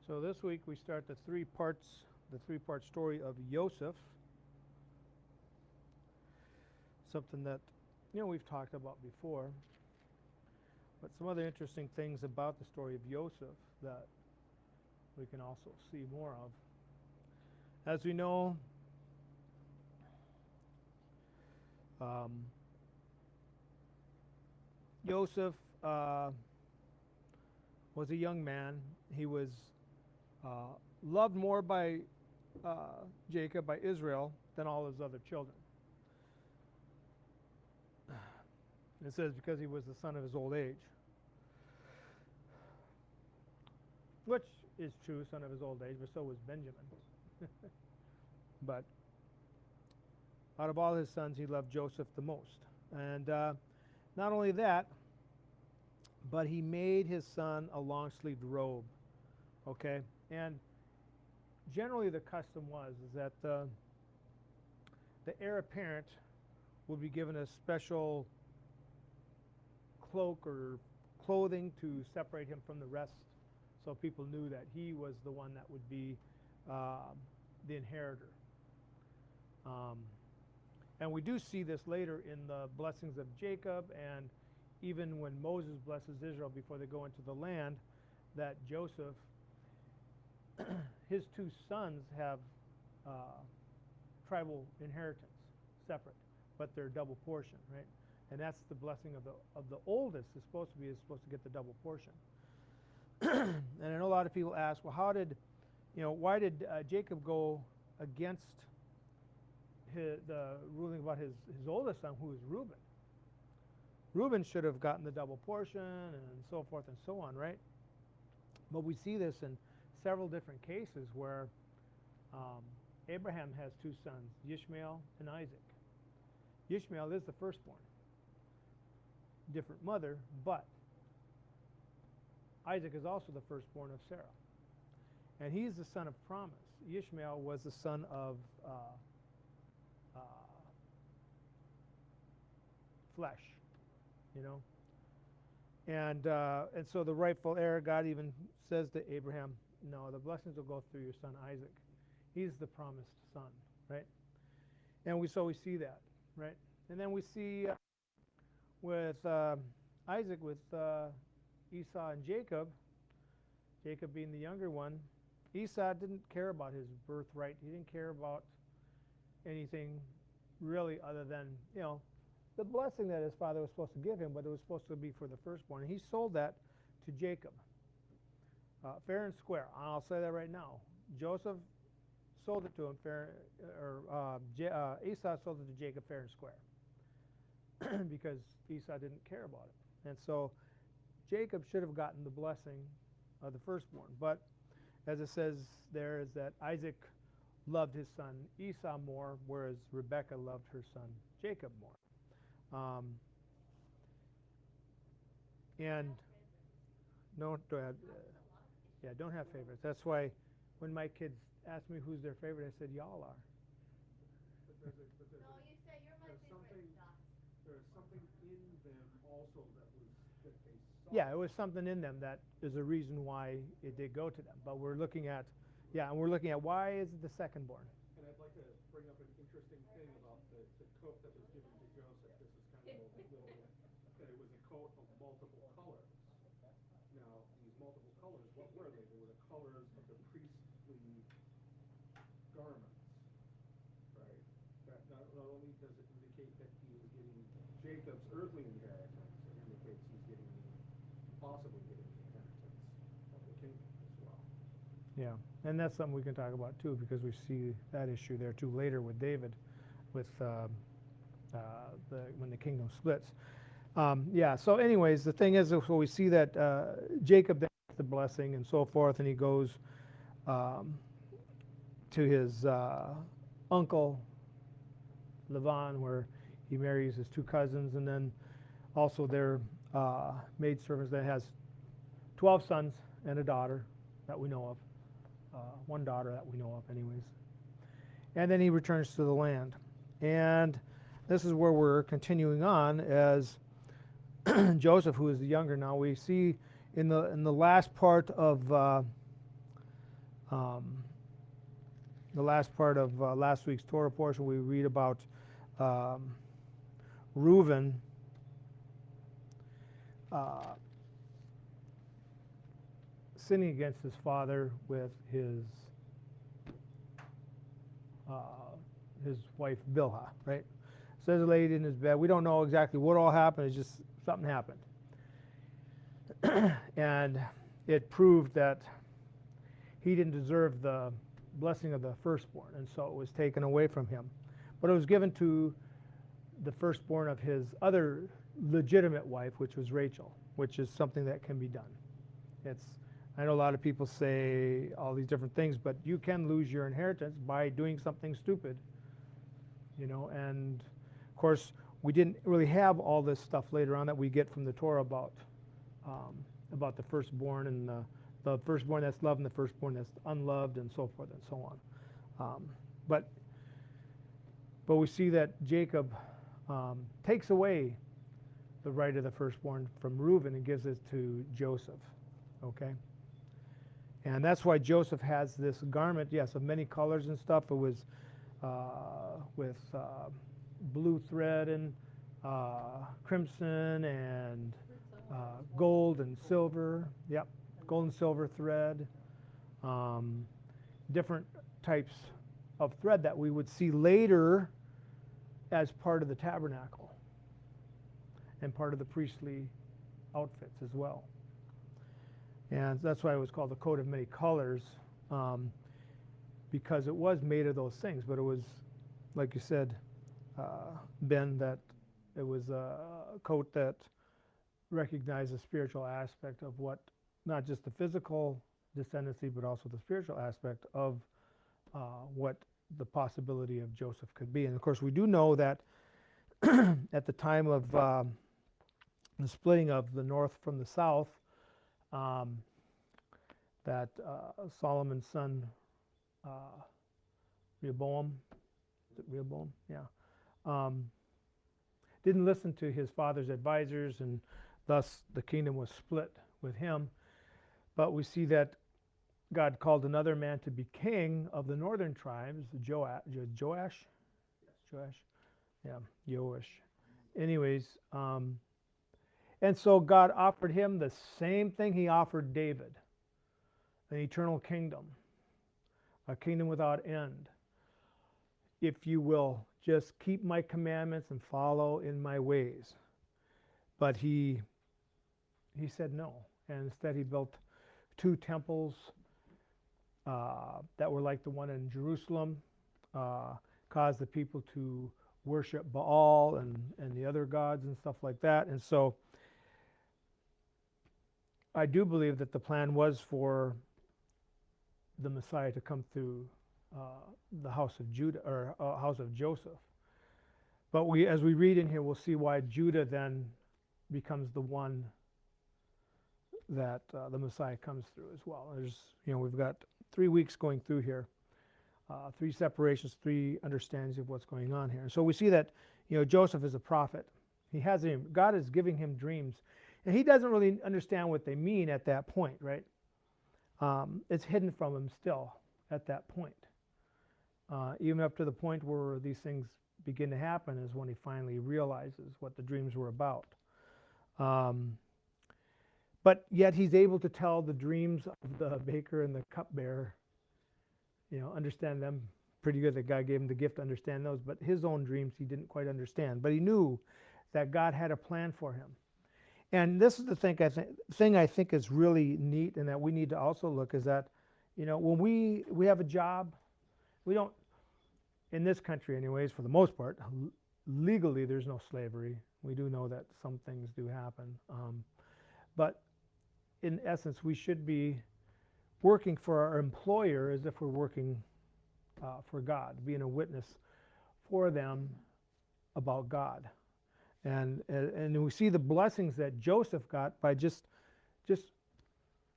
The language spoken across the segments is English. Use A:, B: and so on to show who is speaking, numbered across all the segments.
A: So this week we start the three-part story of Joseph. Something that, we've talked about before. But some other interesting things about the story of Joseph that we can also see more of. As we know, Joseph was a young man. He was loved more by Jacob, by Israel, than all his other children. It says because he was the son of his old age, which is true, son of his old age, but so was Benjamin. But out of all his sons, he loved Joseph the most. And not only that, but he made his son a long-sleeved robe. Okay? And generally the custom is that the heir apparent would be given a special cloak or clothing to separate him from the rest, so people knew that he was the one that would be the inheritor. And we do see this later in the blessings of Jacob, and even when Moses blesses Israel before they go into the land, that Joseph, his two sons have tribal inheritance, separate, but they're double portion, right? And that's the blessing of the oldest is supposed to get the double portion. And I know a lot of people ask, well, why did Jacob go against the ruling about his oldest son, who was Reuben? Reuben should have gotten the double portion and so forth and so on, right? But we see this in several different cases where Abraham has two sons, Ishmael and Isaac. Ishmael is the firstborn. Different mother, but Isaac is also the firstborn of Sarah. And he's the son of promise. Ishmael was the son of flesh, And so the rightful heir, God even says to Abraham, no, the blessings will go through your son Isaac. He's the promised son, right? And we see that, right? And then we see with Isaac, with Esau and Jacob being the younger one. Esau didn't care about his birthright. He didn't care about anything really other than, the blessing that his father was supposed to give him, but it was supposed to be for the firstborn. And he sold that to Jacob, fair and square. I'll say that right now. Joseph sold it to him Esau sold it to Jacob fair and square because Esau didn't care about it. And so Jacob should have gotten the blessing of the firstborn. But as it says there, is that Isaac loved his son Esau more, whereas Rebekah loved her son Jacob more. And no, don't have favorites. That's why when my kids ask me who's their favorite, I said y'all are.
B: No, you say you're my favorite. There's something in them also that they saw.
A: Yeah, it was something in them that is a reason why it did go to them. But we're looking at why is it the secondborn?
B: And I'd like to bring up an interesting thing about the coat that was given to Joseph. This is kind of a little bit, that it was a coat of multiple colors. Now, these multiple colors, what were they? They were the colors of the priestly garments, right? That not only does it indicate that he was getting Jacob's earthly inheritance, it indicates he's possibly getting the inheritance of the kingdom as well.
A: Yeah, and that's something we can talk about too, because we see that issue there too later with David, with when the kingdom splits. So anyways, the thing is, so we see that Jacob then gets the blessing and so forth, and he goes to his uncle Laban, where he marries his two cousins, and then also their maidservants that has 12 sons and a daughter that we know of. One daughter that we know of anyways. And then he returns to the land. And this is where we're continuing on as Joseph, who is the younger now. We see in the last part of The last part of last week's Torah portion, we read about Reuben sinning against his father with his wife Bilhah, right? Says he laid in his bed. We don't know exactly what all happened. It's just something happened. And it proved that he didn't deserve the blessing of the firstborn, and so it was taken away from him. But it was given to the firstborn of his other legitimate wife, which was Rachel, which is something that can be done. I know a lot of people say all these different things, but you can lose your inheritance by doing something stupid, and of course we didn't really have all this stuff later on that we get from the Torah about the firstborn and the firstborn that's loved and the firstborn that's unloved and so forth and so on. But we see that Jacob takes away the right of the firstborn from Reuben and gives it to Joseph. Okay? And that's why Joseph has this garment, yes, of many colors and stuff. It was with blue thread and crimson and gold and silver. Yep, gold and silver thread. Different types of thread that we would see later as part of the tabernacle and part of the priestly outfits as well. And that's why it was called the coat of many colors, because it was made of those things. But it was, like you said, Ben, that it was a coat that recognized the spiritual aspect of what, not just the physical descendancy, but also the spiritual aspect of what the possibility of Joseph could be. And of course, we do know that at the time of the splitting of the north from the south, that Solomon's son Rehoboam, is it Rehoboam? Yeah. Didn't listen to his father's advisors, and thus the kingdom was split with him. But we see that God called another man to be king of the northern tribes, Joash? Yeah, Joash. Anyways, and so God offered him the same thing he offered David, an eternal kingdom, a kingdom without end. If you will just keep my commandments and follow in my ways. But he said no, and instead he built 2 temples that were like the one in Jerusalem, caused the people to worship Baal and the other gods and stuff like that. And so I do believe that the plan was for the Messiah to come through the house of Judah, or house of Joseph. But as we read in here, we'll see why Judah then becomes the one that the Messiah comes through as well. We've got 3 weeks going through here, 3 separations, 3 understandings of what's going on here. And so we see that Joseph is a prophet. God is giving him dreams, and he doesn't really understand what they mean at that point, right? It's hidden from him still at that point. Even up to the point where these things begin to happen is when he finally realizes what the dreams were about. But yet he's able to tell the dreams of the baker and the cupbearer, understand them pretty good. That God gave him the gift to understand those, but his own dreams he didn't quite understand. But he knew that God had a plan for him. And this is the thing I think is really neat, and that we need to also look, is that, when we have a job, we don't, in this country anyways, for the most part, legally there's no slavery. We do know that some things do happen. But in essence, we should be working for our employer as if we're working for God, being a witness for them about God. And we see the blessings that Joseph got by just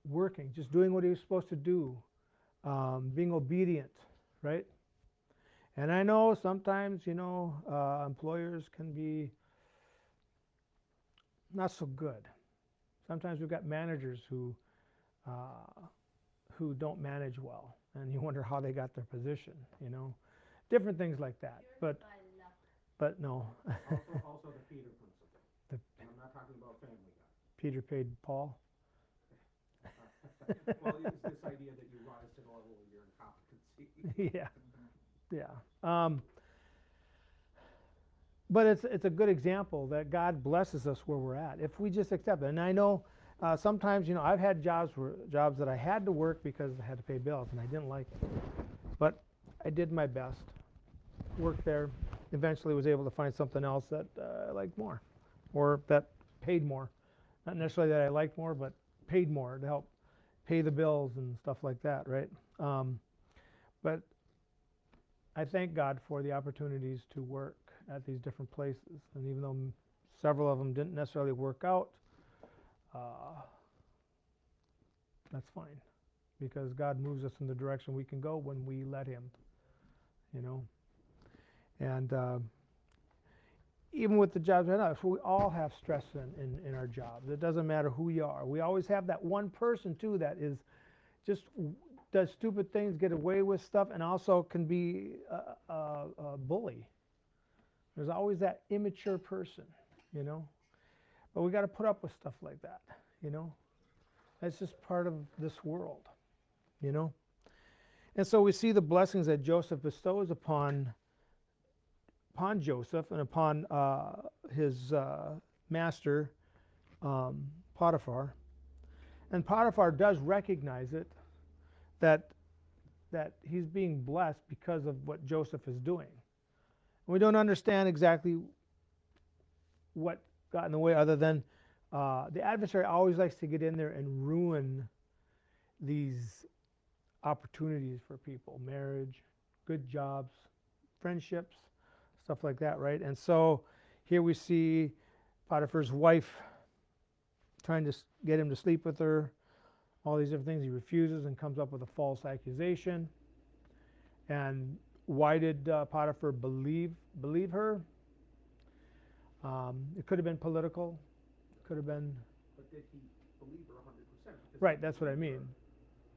A: working, just doing what he was supposed to do, being obedient, right? And I know sometimes, employers can be not so good. Sometimes we've got managers who who don't manage well, and you wonder how they got their position, different things like that. But no,
B: Also the Peter principle.
A: The-
B: And I'm not talking about Family Guy.
A: Peter paid Paul.
B: Well, it's this idea that you rise to the level of your incompetency.
A: Yeah. But it's a good example that God blesses us where we're at if we just accept it. And I know sometimes I've had jobs that I had to work because I had to pay bills and I didn't like it, but I did my best, worked there, eventually was able to find something else that I liked more, or that paid more. Not necessarily that I liked more, but paid more to help pay the bills and stuff like that, right? But I thank God for the opportunities to work at these different places. And even though several of them didn't necessarily work out, that's fine. Because God moves us in the direction we can go when we let Him, And even with the jobs right now, we all have stress in our jobs. It doesn't matter who you are. We always have that one person, too, that is just does stupid things, get away with stuff, and also can be a bully. There's always that immature person, But we got to put up with stuff like that, That's just part of this world, And so we see the blessings that Joseph bestows upon Joseph and upon his master, Potiphar. And Potiphar does recognize it, that he's being blessed because of what Joseph is doing. We don't understand exactly what got in the way, other than the adversary always likes to get in there and ruin these opportunities for people, marriage, good jobs, friendships, stuff like that, right? And so here we see Potiphar's wife trying to get him to sleep with her, all these different things. He refuses and comes up with a false accusation. And why did Potiphar believe her? It could have been political. It could have been.
B: But did he believe her 100%?
A: Right, that's what I mean.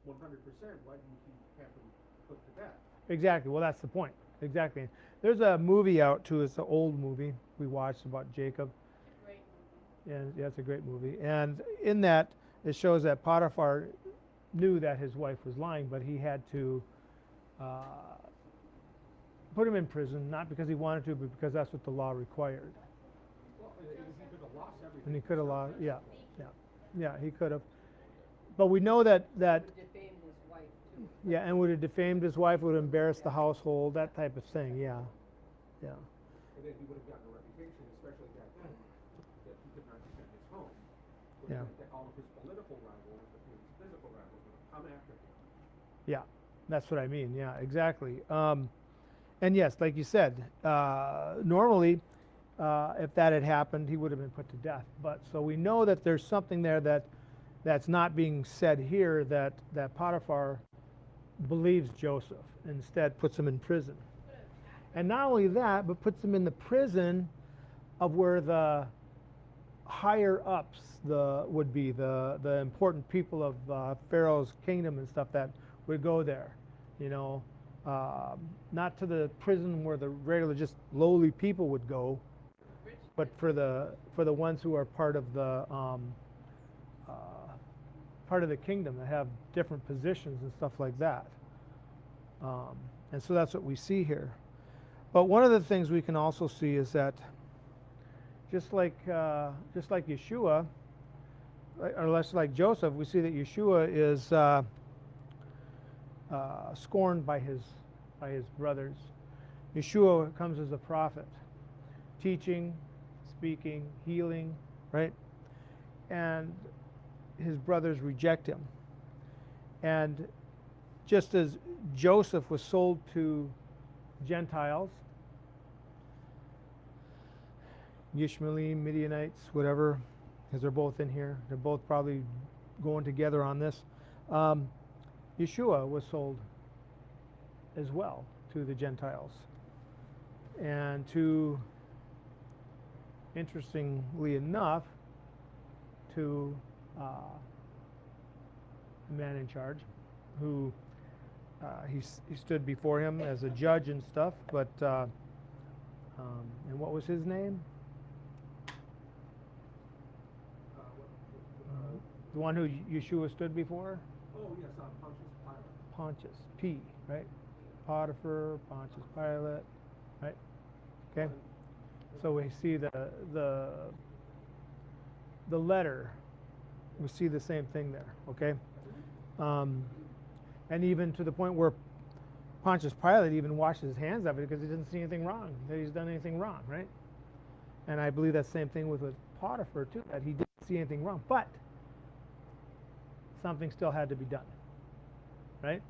B: 100%. Why didn't he have him put to death?
A: Exactly. Well, that's the point. Exactly. There's a movie out too. It's an old movie we watched about Jacob.
C: It's a great movie.
A: And yeah, it's a great movie. And in that, it shows that Potiphar knew that his wife was lying, but he had to put him in prison, not because he wanted to, but because that's what the law required.
B: Well, he could have lost everything.
A: And he could have lost, yeah, he could have. But we know that
C: Defamed his wife too.
A: yeah, and would have defamed his wife, would have embarrassed the household, that type of thing, yeah.
B: And then he would have gotten a reputation, especially back then, that he could not defend his home.
A: Yeah.
B: That all of his political rivals, his physical rivals, would come after him.
A: Yeah, that's what I mean, yeah, exactly. And yes, like you said, normally, if that had happened, he would have been put to death. But so we know that there's something there that's not being said here, that Potiphar believes Joseph, and instead puts him in prison. And not only that, but puts him in the prison of where the higher ups would be, the important people of Pharaoh's kingdom and stuff that would go there, not to the prison where the regular just lowly people would go, but for the ones who are part of the kingdom, that have different positions and stuff like that. And so that's what we see here. But one of the things we can also see is that just like Yeshua, or less like Joseph, we see that Yeshua is scorned by his brothers. Yeshua comes as a prophet, teaching, speaking, healing, right? And his brothers reject him. And just as Joseph was sold to Gentiles, Ishmaelim, Midianites, whatever, because they're both in here. They're both probably going together on this. Yeshua was sold as well to the Gentiles. And interestingly enough, to a man in charge, who he stood before him as a judge and stuff. But and what was his name? The one who Yeshua stood before?
B: Oh, yes, Pontius Pilate.
A: Pontius, P, right? Potiphar, Pontius Pilate, right? Okay. So we see the letter. We see the same thing there, okay? And even to the point where Pontius Pilate even washes his hands of it because he doesn't see anything wrong, that he's done anything wrong, right? And I believe that same thing with Potiphar too, that he didn't see anything wrong, but something still had to be done, right?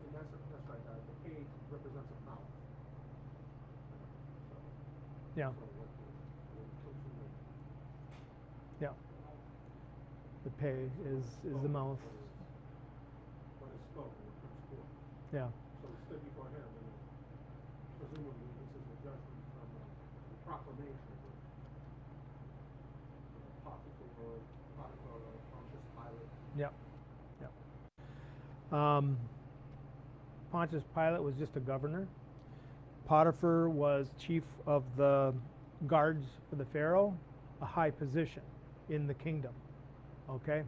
B: And that's right. The page represents a mouth.
A: Yeah.
B: So what comes from
A: Yeah. The pay is the mouth.
B: what is spoken, what comes forth.
A: Yeah.
B: So he stood before him, and presumably this is a judgment from the proclamation of Potiphar, Pontius Pilate.
A: Yeah. Yeah. Pontius Pilate was just a governor. Potiphar was chief of the guards for the Pharaoh, a high position in the kingdom. Okay?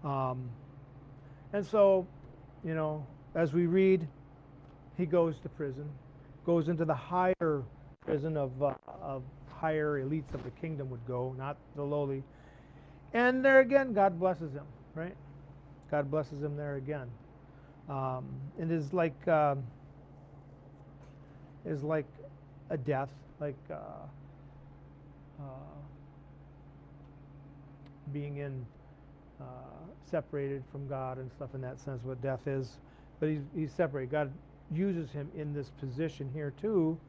A: And so, you know, as we read, he goes to prison, goes into the higher prison of higher elites of the kingdom would go, not the lowly. And there again, God blesses him, right? God blesses him there again. It is like a death, like being in separated from God and stuff in that sense, what death is. But he's separated. God uses him in this position here too,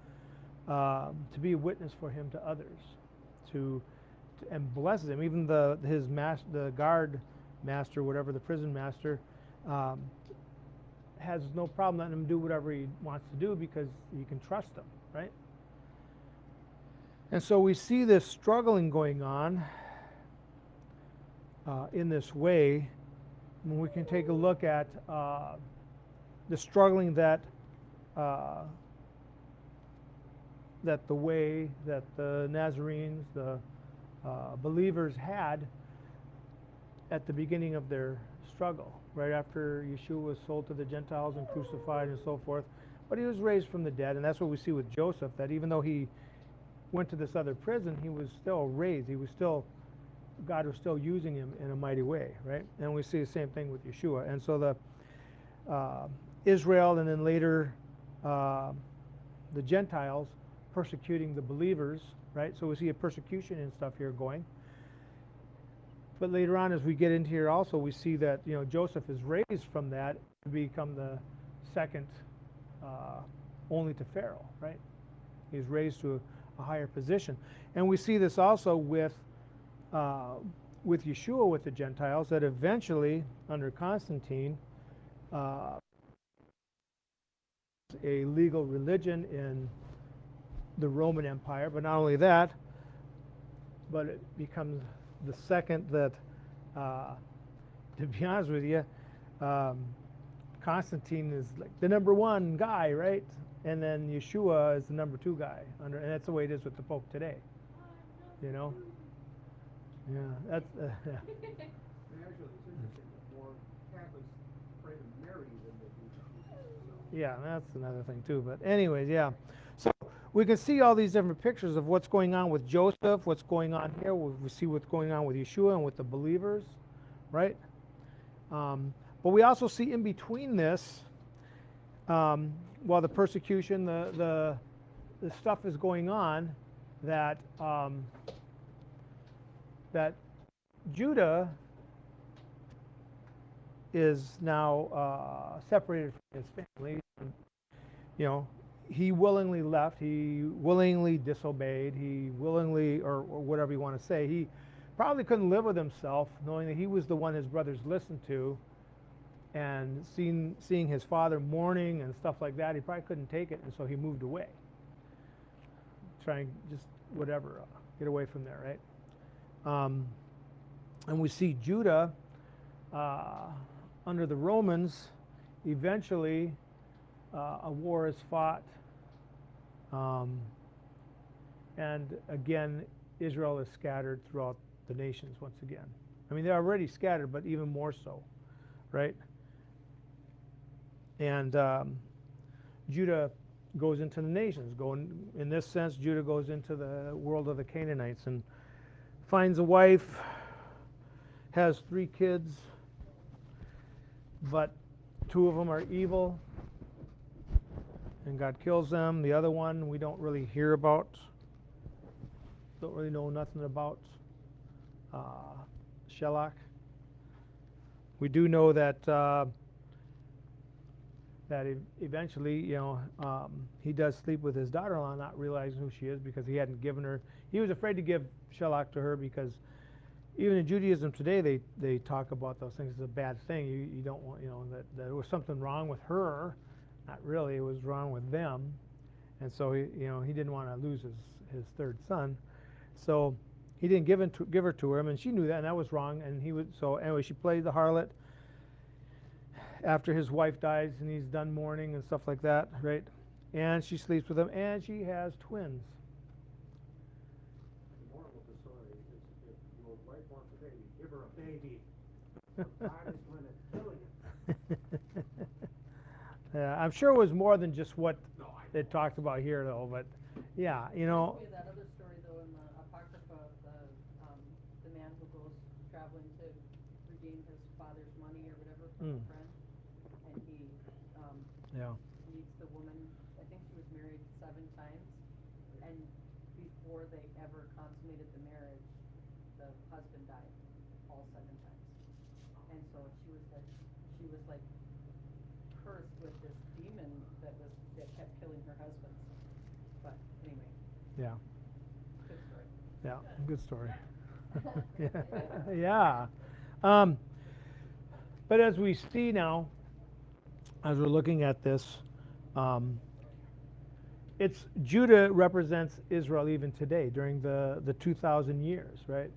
A: to be a witness for him to others, and blesses him. Even the guard master, whatever, the prison master, has no problem letting him do whatever he wants to do because he can trust him, right? And so we see this struggling going on in this way. When we can take a look at the struggling that the way that the Nazarenes, the believers had at the beginning of their struggle, right after Yeshua was sold to the Gentiles and crucified and so forth. But he was raised from the dead, and that's what we see with Joseph, that even though he went to this other prison, he was still raised. God was still using him in a mighty way, right? And we see the same thing with Yeshua. And so the Israel and then later the Gentiles persecuting the believers, right? So we see a persecution and stuff here going. But later on, as we get into here also, we see that, you know, Joseph is raised from that to become the second only to Pharaoh, right? He's raised to a higher position. And we see this also with Yeshua, with the Gentiles, that eventually, under Constantine, a legal religion in the Roman Empire. But not only that, but it becomes the second that, to be honest with you, Constantine is like the number one guy, right? And then Yeshua is the number two guy. And that's the way it is with the Pope today. You know? Yeah, that's...
B: And actually, it's interesting that more Catholics pray to Mary than they do to Jesus. So.
A: Yeah, that's another thing too. But anyways, yeah. So we can see all these different pictures of what's going on with Joseph, what's going on here. We see what's going on with Yeshua and with the believers, right? But we also see in between this, while the persecution, the stuff is going on, that that Judah is now separated from his family. You know, he willingly left. He willingly disobeyed. He willingly, or whatever you want to say, he probably couldn't live with himself, knowing that he was the one his brothers listened to, and seeing his father mourning and stuff like that. He probably couldn't take it, and so he moved away, trying just whatever, get away from there, right? And we see Judah under the Romans, eventually a war is fought, and again, Israel is scattered throughout the nations once again. I mean, they're already scattered, but even more so, right? And Judah goes into the nations. In this sense, Judah goes into the world of the Canaanites and finds a wife, has 3 kids, but 2 of them are evil, and God kills them. The other one we don't really hear about, don't really know nothing about, Shelach. We do know that eventually, he does sleep with his daughter-in-law, not realizing who she is because he hadn't given her. He was afraid to give Shelach to her because even in Judaism today, they talk about those things as a bad thing. You don't want, that there was something wrong with her. Not really, it was wrong with them. And so he didn't want to lose his 3rd son. So he didn't give her to him, and she knew that, and that was wrong. And so anyway, she played the harlot after his wife dies, and he's done mourning and stuff like that, right? And she sleeps with him, and she has twins.
B: The moral of the story is if your wife wants a baby, give her a baby. God is going to kill you.
A: Yeah, I'm sure it was more than just what it talked about here, though. But yeah,
C: Reminds me of that other story though in the Apocrypha, the man who goes traveling to redeem his father's money or whatever from a friend, and he
A: yeah.
C: meets the woman. I think she was married 7 times, and before they ever consummated the marriage, the husband died all 7 times, and so she was like cursed with this demon that kept killing her husbands. But anyway.
A: Yeah.
C: Good story.
A: Yeah, good story. Yeah. But as we see now, as we're looking at this, it's Judah represents Israel even today during the 2,000 years, right?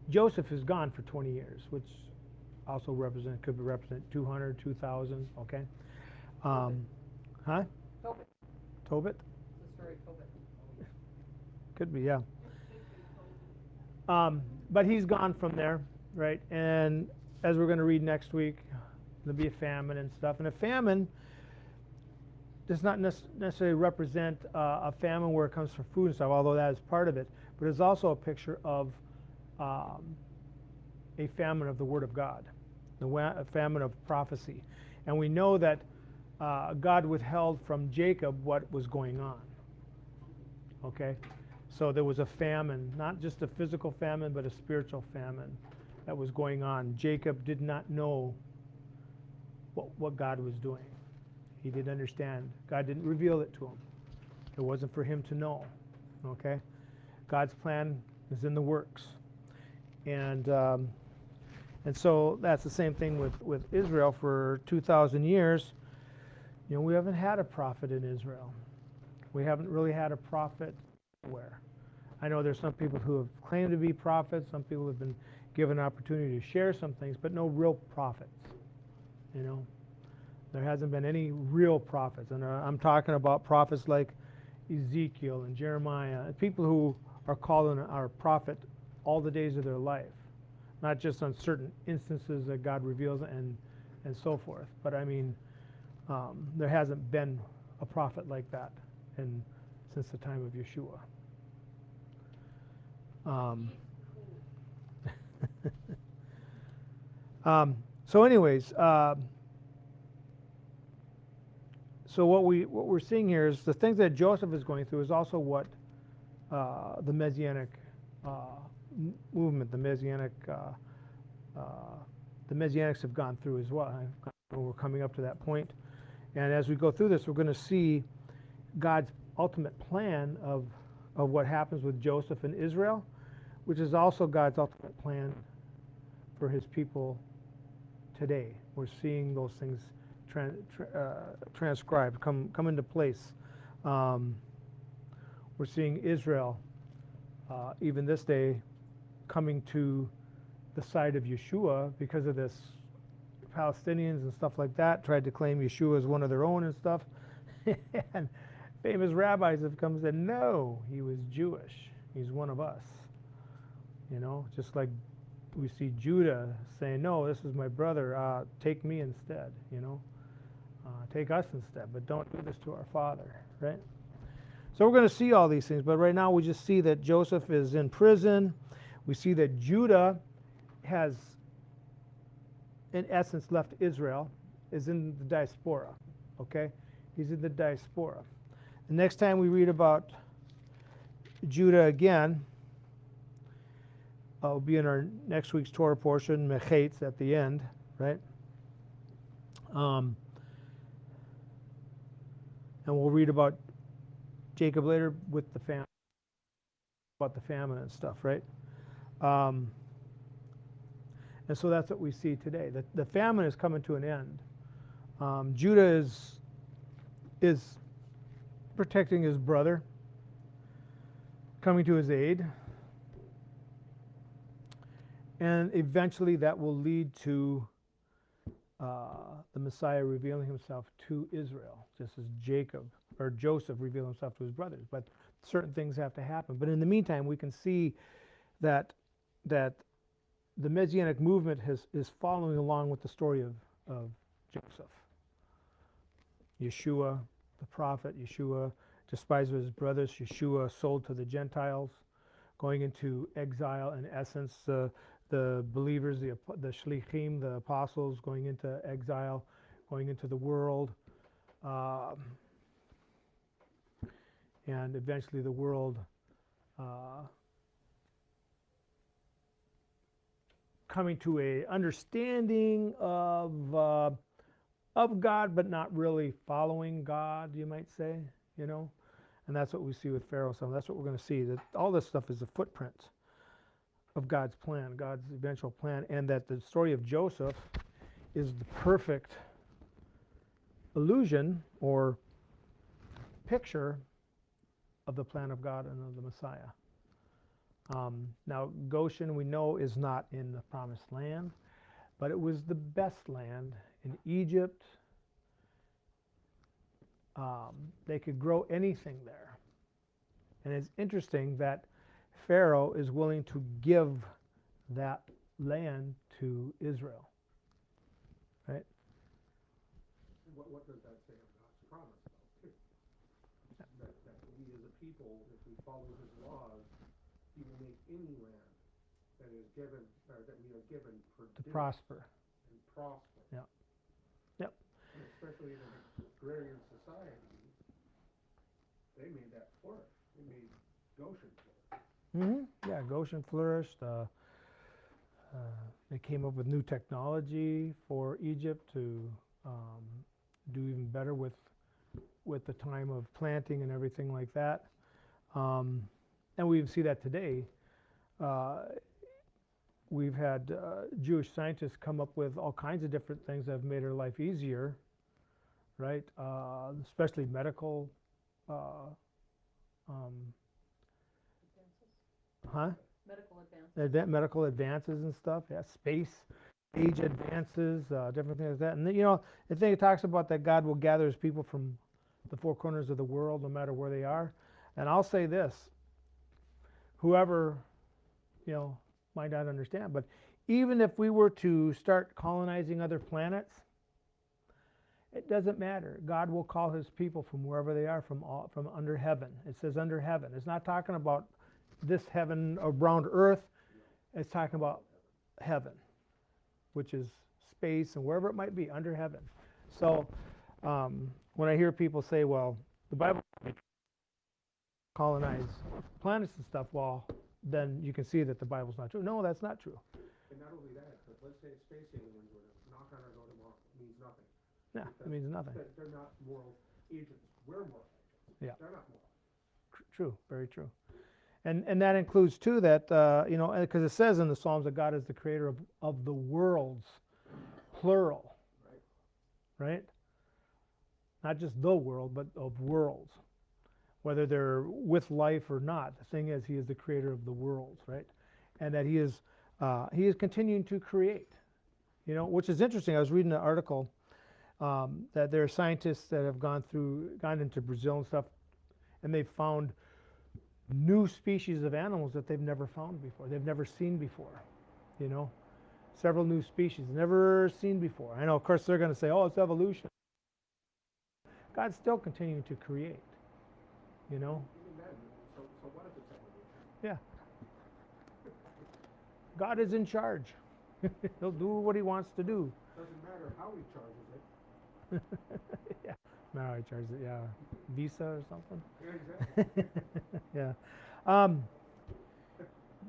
A: Joseph is gone for 20 years, which also could represent 200, 2,000, okay? Huh?
C: Tobit.
A: Tobit?
C: The story of Tobit.
A: Could be, yeah. But he's gone from there, right? And as we're going to read next week, there'll be a famine and stuff. And a famine does not necessarily represent a famine where it comes from food and stuff, although that is part of it. But it's also a picture of a famine of the Word of God, a famine of prophecy. And we know that God withheld from Jacob what was going on. Okay? So there was a famine, not just a physical famine, but a spiritual famine that was going on. Jacob did not know what God was doing. He didn't understand. God didn't reveal it to him. It wasn't for him to know. Okay? God's plan is in the works. And so that's the same thing with Israel for 2,000 years. We haven't had a prophet in Israel. We haven't really had a prophet anywhere. I know there's some people who have claimed to be prophets. Some people have been given an opportunity to share some things, but no real prophets. There hasn't been any real prophets. And I'm talking about prophets like Ezekiel and Jeremiah, people who are called are prophet all the days of their life, not just on certain instances that God reveals and so forth. But I mean, there hasn't been a prophet like that since the time of Yeshua. So anyways, so what we're seeing here is the things that Joseph is going through is also what the Messianic movement, the Messianics have gone through as well. We're coming up to that point. And as we go through this, we're going to see God's ultimate plan of what happens with Joseph and Israel, which is also God's ultimate plan for his people today. We're seeing those things transcribed, come into place. We're seeing Israel, even this day, coming to the side of Yeshua because of this. Palestinians and stuff like that tried to claim Yeshua as one of their own and stuff. And famous rabbis have come and said, no, he was Jewish. He's one of us. You know, just like we see Judah saying, no, this is my brother, take me instead, you know. Take us instead, but don't do this to our father, right? So we're going to see all these things, but right now we just see that Joseph is in prison. We see that Judah has, in essence, left Israel, is in the diaspora, okay? He's in the diaspora. The next time we read about Judah again, will be in our next week's Torah portion, Mechates, at the end, right? And we'll read about Jacob later with the famine, about the famine and stuff, right? And so that's what we see today. The famine is coming to an end. Judah is protecting his brother, coming to his aid. And eventually that will lead to the Messiah revealing himself to Israel, just as Joseph revealed himself to his brothers. But certain things have to happen. But in the meantime, we can see that the Messianic movement is following along with the story of Joseph. Yeshua, the prophet, Yeshua, despised of his brothers, Yeshua sold to the Gentiles, going into exile, in essence, the believers, the shlichim, the apostles, going into exile, going into the world, and eventually the world coming to a understanding of God, but not really following God, you might say, you know. And that's what we see with Pharaoh. So that's what we're going to see. That all this stuff is a footprint of God's plan, God's eventual plan, and that the story of Joseph is the perfect illusion or picture of the plan of God and of the Messiah. Now, Goshen, we know, is not in the Promised Land, but it was the best land in Egypt. They could grow anything there. And it's interesting that Pharaoh is willing to give that land to Israel. Right?
B: What does that say of God's promise, though, too? That we as a people, if we follow his laws, he will make any land that is given, or that we are given, produce
A: To prosper.
B: and prosper.
A: Yeah. Yep.
B: And especially in an agrarian society, they made that flourish. They made Goshen flourish.
A: Yeah, Goshen flourished. They came up with new technology for Egypt to do even better with the time of planting and everything like that. And we see that today. We've had Jewish scientists come up with all kinds of different things that have made our life easier, right? Especially medical. Medical advances and stuff. Yeah, space age advances, different things like that. And then, you know, the thing it talks about that God will gather his people from the four corners of the world, no matter where they are. And I'll say this: whoever, you know, might not understand, but even if we were to start colonizing other planets, it doesn't matter. God will call his people from wherever they are, from under heaven. It says under heaven. It's not talking about this heaven around earth. It's talking about heaven, which is space and wherever it might be, under heaven. So when I hear people say, well, the Bible colonize planets and stuff, well, then you can see that the Bible's not true. No, that's not true.
B: And not only that, but let's say space aliens were to knock on our door tomorrow. It means nothing.
A: Yeah, it means nothing.
B: They're not moral agents. We're moral agents.
A: Yeah.
B: They're not moral.
A: True, very true. And that includes too that, you know, because it says in the Psalms that God is the creator of the worlds, plural, right? Not just the world, but of worlds, whether they're with life or not. The thing is, he is the creator of the worlds, right? And that he is He is continuing to create. Which is interesting. I was reading an article that there are scientists that have gone into Brazil and stuff, and they've found new species of animals that they've never found before. They've never seen before. Several new species never seen before. I know, of course, they're going to say, "Oh, it's evolution." God's still continuing to create.
B: Even then, so what if it's evolution?
A: Yeah. God is in charge. He'll do what he wants to do.
B: Doesn't matter how he charges it.
A: Yeah. No, he charges it. Yeah. Visa or something.
B: Yeah, exactly.
A: Yeah.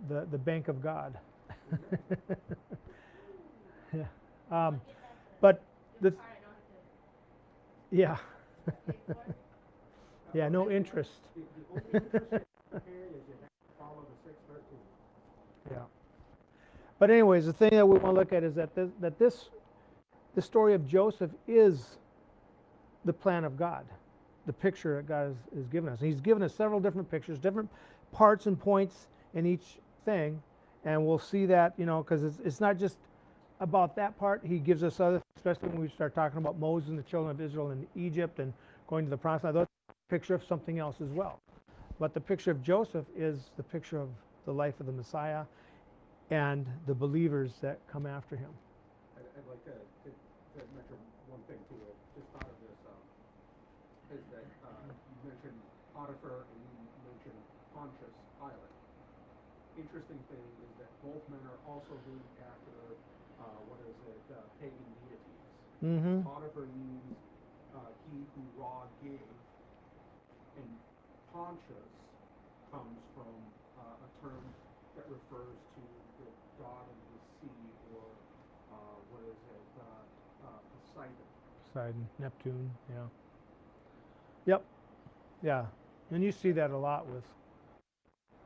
A: The Bank of God. Yeah. But the yeah. Yeah. No interest.
B: The only interest you pay is you have to follow the 613.
A: Yeah. But anyways, the thing that we want to look at is that the story of Joseph is the plan of God, the picture that God has given us. And he's given us several different pictures, different parts and points in each thing, and we'll see that, because it's not just about that part. He gives us other, especially when we start talking about Moses and the children of Israel in Egypt and going to the promised land. That's a picture of something else as well. But the picture of Joseph is the picture of the life of the Messiah and the believers that come after him.
B: I'd like to mention one thing too. I just thought of this, is that you mentioned Potiphar and you mentioned Pontius Pilate. Interesting thing is that both men are also named after, pagan deities.
A: Mm-hmm.
B: Potiphar means he who Ra gave, and Pontius comes from a term that refers to the god of the sea, or Poseidon.
A: Poseidon, Neptune, yeah. Yep, yeah. And you see that a lot with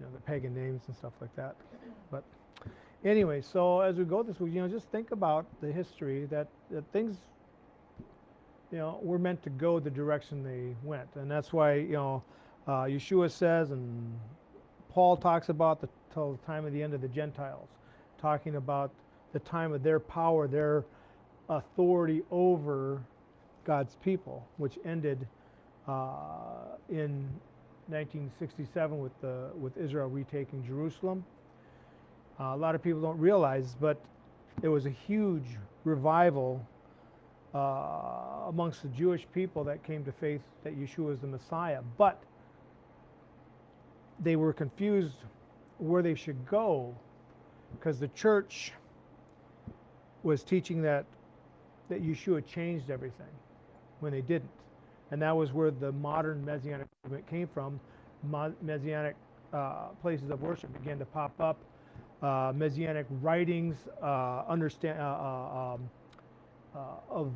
A: the pagan names and stuff like that. But anyway, so as we go this week, just think about the history that things, were meant to go the direction they went. And that's why, Yeshua says, and Paul talks about till the time of the end of the Gentiles, talking about the time of their power, their authority over God's people, which ended in 1967 with Israel retaking Jerusalem. A lot of people don't realize, but it was a huge revival amongst the Jewish people that came to faith that Yeshua is the Messiah. But they were confused where they should go, because the church was teaching that Yeshua changed everything when they didn't. And that was where the modern Messianic movement came from. Messianic places of worship began to pop up. Messianic writings, of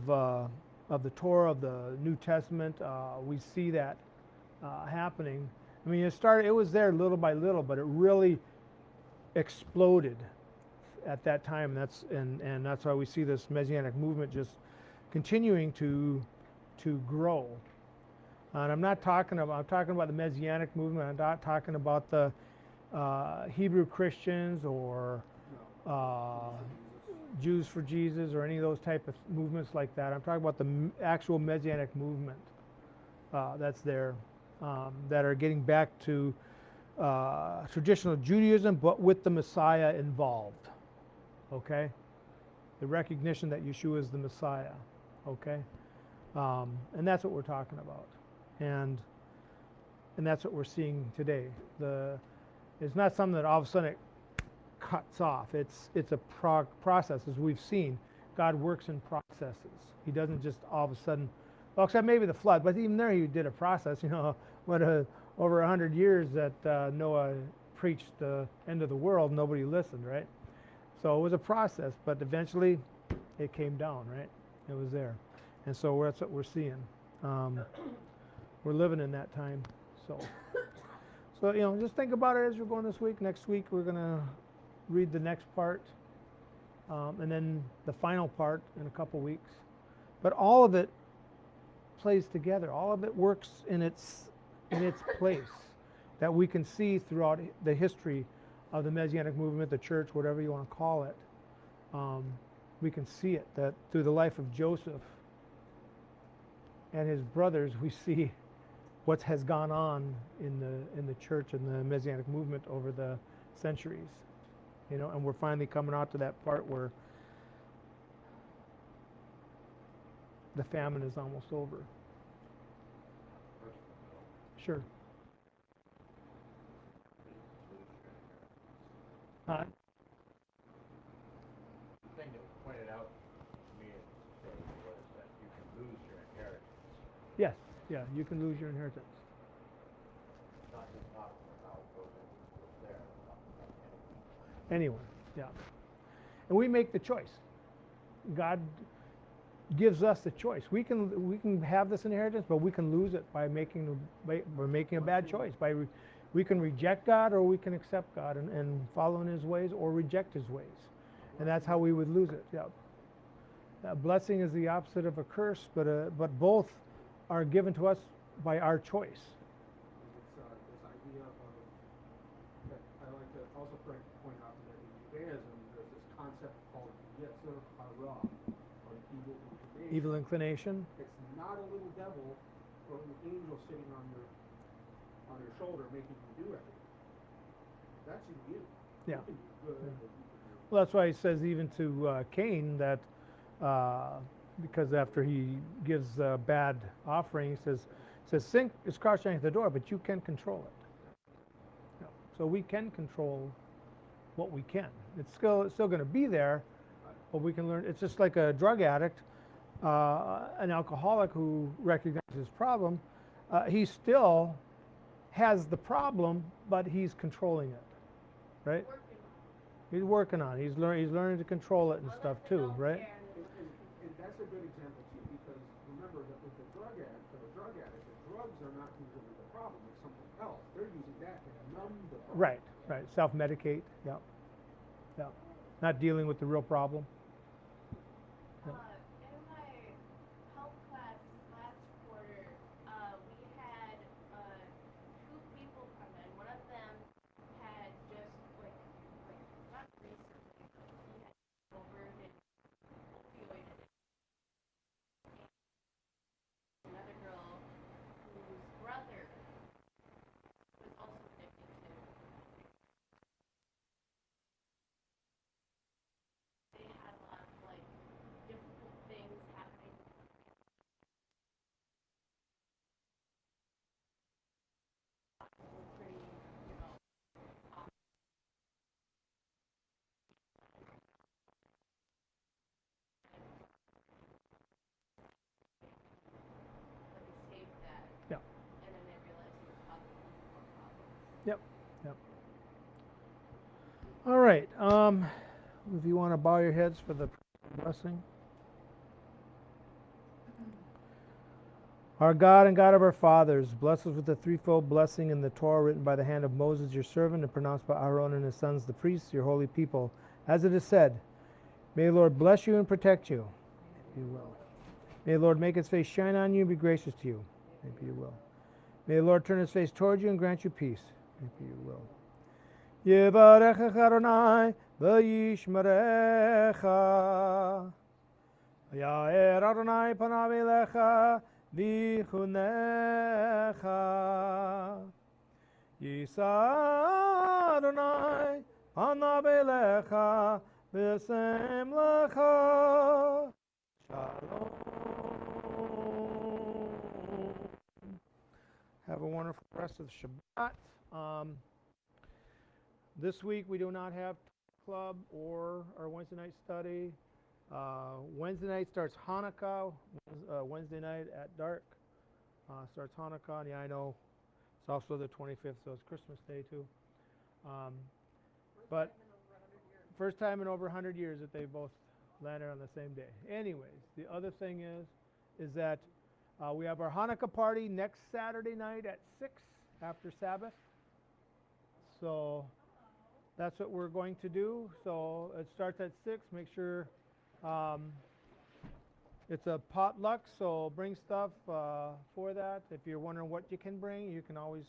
A: the Torah, of the New Testament, we see that happening. I mean, it was there little by little, but it really exploded at that time. And that's why we see this Messianic movement just continuing to grow. And I'm talking about the Messianic movement. I'm not talking about the Hebrew Christians or Jews for Jesus or any of those type of movements like that. I'm talking about the actual Messianic movement that's there, that are getting back to traditional Judaism, but with the Messiah involved. Okay? The recognition that Yeshua is the Messiah. Okay? And that's what we're talking about. And that's what we're seeing today. It's not something that all of a sudden it cuts off. It's a process, as we've seen. God works in processes. He doesn't just all of a sudden, well, except maybe the flood, but even there he did a process. Over 100 years that Noah preached the end of the world, nobody listened, right? So it was a process, but eventually it came down, right? It was there. And so that's what we're seeing. We're living in that time. So just think about it as we're going this week. Next week we're going to read the next part, and then the final part in a couple weeks. But all of it plays together. All of it works in its place that we can see throughout the history of the Messianic movement, the church, whatever you want to call it, we can see it, that through the life of Joseph and his brothers, we see what has gone on in the church and the Messianic movement over the centuries. You know, and we're finally coming out to that part where the famine is almost over. Sure.
D: The thing that was pointed out to me in the study was that you can lose your inheritance.
A: Yes, yeah, you can lose your inheritance.
D: It's not just not how it goes there.
A: Anyone, yeah. And we make the choice. God gives us the choice. We can have this inheritance, but we can lose it by making a bad choice. We can reject God, or we can accept God and follow in His ways, or reject His ways, and that's how we would lose it. Yeah. A blessing is the opposite of a curse, but both are given to us by our choice.
B: It's this idea of, that I like to also point out that in Judaism, there's this concept called Yetzer Hara, or evil inclination.
A: Evil inclination.
B: It's not a little devil or an angel sitting on your shoulder making you do everything. That's in you.
A: Yeah.
B: You can do good, or you can do
A: Well, that's why He says even to Cain that because after he gives a bad offering, he says sin is crouching at the door, but you can control it. Yeah. So we can control what we can. It's still going to be there, but we can learn. It's just like a drug addict, an alcoholic who recognizes his problem. He still has the problem, but he's controlling it, right? He's working on it. He's learning to control it and stuff too, right?
B: And that's a good example too, because remember that with the drug addict, the drugs are not usually the problem, it's something else. They're using that to numb the problem.
A: Right. Self-medicate, yeah. Not dealing with the real problem.
E: In my health class last quarter, we had two people come in. One of them had just not recently, but he had converted opioid addiction. Another girl whose brother was also addicted to. They had a lot of difficult things happening. Were pretty, off. But they saved that.
A: Yeah.
E: And then they realized he was causing more problems.
A: Yep. All right. If you want to bow your heads for the blessing. Our God and God of our fathers, bless us with the threefold blessing in the Torah written by the hand of Moses, your servant, and pronounced by Aaron and his sons, the priests, your holy people. As it is said, may the Lord bless you and protect you. Maybe you will. May the Lord make his face shine on you and be gracious to you. Maybe you will. May the Lord turn his face toward you and grant you peace. Maybe you will. Yevarecha Adonai v'yishmerecha. Yair Adonai panav elecha v'chunecha. Yisa Adonai panav elecha v'sem lecha. Shalom. Have a wonderful rest of Shabbat. This week we do not have club or our Wednesday night study. Wednesday night starts Hanukkah. Wednesday night at dark starts Hanukkah. And yeah, I know it's also the 25th, so it's Christmas Day too. But first time in over 100 years that they both landed on the same day. Anyways, the other thing is that we have our Hanukkah party next Saturday night at 6 after Sabbath. So that's what we're going to do. So it starts at 6. Make sure it's a potluck, so bring stuff for that. If you're wondering what you can bring, you can always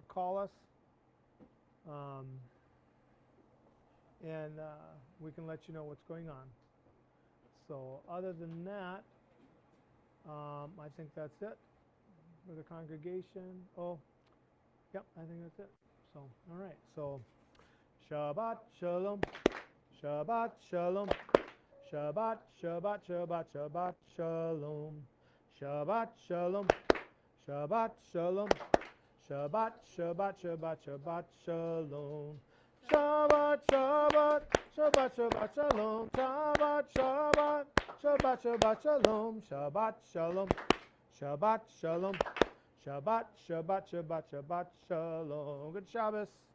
A: call us. and we can let you know what's going on. So other than that, I think that's it for the congregation. Oh, yep, I think that's it. So, all right. So, Shabbat Shalom, Shabbat Shalom, Shabbat, Shabbat, Shabbat, Shabbat Shalom, Shabbat Shalom, Shabbat Shalom, Shabbat, Shabbat, Shabbat, Shabbat Shalom, Shabbat, Shabbat, Shabbat, Shabbat Shalom, Shabbat, Shabbat, Shabbat, Shabbat Shalom, Shabbat Shalom, Shabbat Shalom, Shabbat, Shabbat, Shabbat, Shabbat Shalom. Good Shabbos.